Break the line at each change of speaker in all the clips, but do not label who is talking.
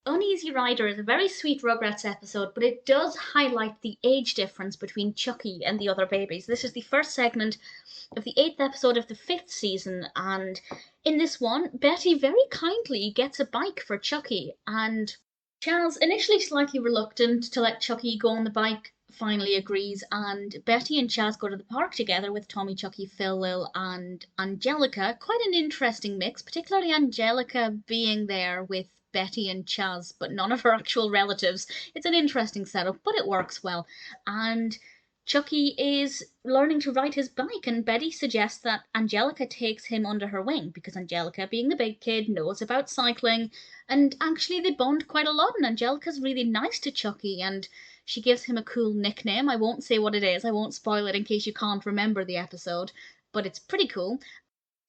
Uneasy Rider is a very sweet Rugrats episode, but it does highlight the age difference between Chuckie and the other babies. This is the first segment of the 8th episode of the 5th season, and in this one, Betty very kindly gets a bike for Chuckie, and Charles, initially slightly reluctant to let Chuckie go on the bike, finally agrees, and Betty and Chaz go to the park together with Tommy, Chuckie, Phil, Lil, and Angelica. Quite an interesting mix, particularly Angelica being there with Betty and Chaz, but none of her actual relatives. It's an interesting setup, but it works well. And Chuckie is learning to ride his bike, and Betty suggests that Angelica takes him under her wing because Angelica, being the big kid, knows about cycling, and actually they bond quite a lot. And Angelica's really nice to Chuckie, and she gives him a cool nickname. I won't say what it is, I won't spoil it in case you can't remember the episode, but it's pretty cool.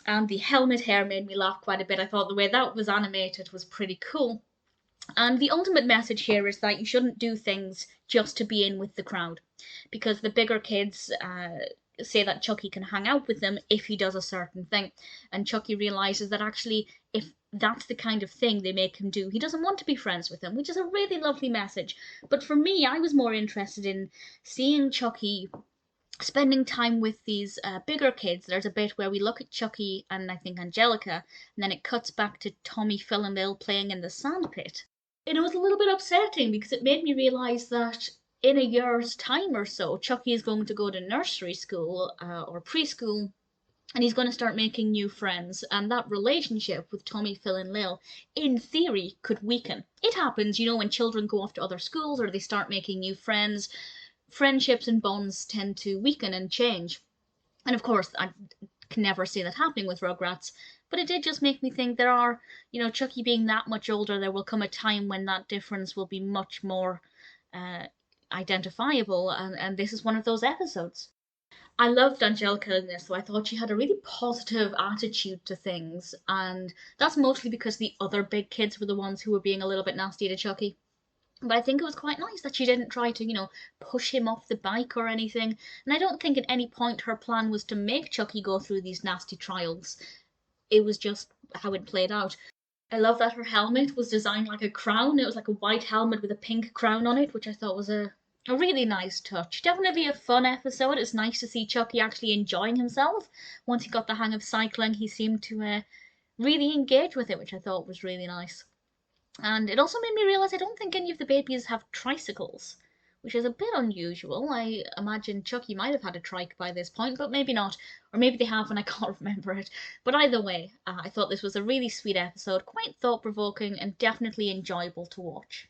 And the helmet hair made me laugh quite a bit. I thought the way that was animated was pretty cool. And the ultimate message here is that you shouldn't do things just to be in with the crowd, because the bigger kids say that Chuckie can hang out with them if he does a certain thing, and Chuckie realizes that actually if that's the kind of thing they make him do, he doesn't want to be friends with them, which is a really lovely message. But for me, I was more interested in seeing Chuckie spending time with these bigger kids. There's a bit where we look at Chuckie and I think Angelica, and then it cuts back to Tommy, Phil, and Lil playing in the sandpit. And it was a little bit upsetting because it made me realise that in a year's time or so, Chuckie is going to go to nursery school or preschool, and he's going to start making new friends, and that relationship with Tommy, Phil, and Lil, in theory, could weaken. It happens, you know, when children go off to other schools or they start making new friends, friendships and bonds tend to weaken and change. And of course, I can never see that happening with Rugrats, but it did just make me think there are, you know, Chuckie being that much older, there will come a time when that difference will be much more identifiable, and this is one of those episodes. I loved Angelica in this, though. I thought she had a really positive attitude to things, and that's mostly because the other big kids were the ones who were being a little bit nasty to Chuckie. But I think it was quite nice that she didn't try to, you know, push him off the bike or anything. And I don't think at any point her plan was to make Chuckie go through these nasty trials. It was just how it played out. I love that her helmet was designed like a crown. It was like a white helmet with a pink crown on it, which I thought was a really nice touch. Definitely a fun episode. It's nice to see Chuckie actually enjoying himself. Once he got the hang of cycling, he seemed to really engage with it, which I thought was really nice. And it also made me realise I don't think any of the babies have tricycles, which is a bit unusual. I imagine Chuckie might have had a trike by this point, but maybe not. Or maybe they have and I can't remember it. But either way, I thought this was a really sweet episode, quite thought-provoking and definitely enjoyable to watch.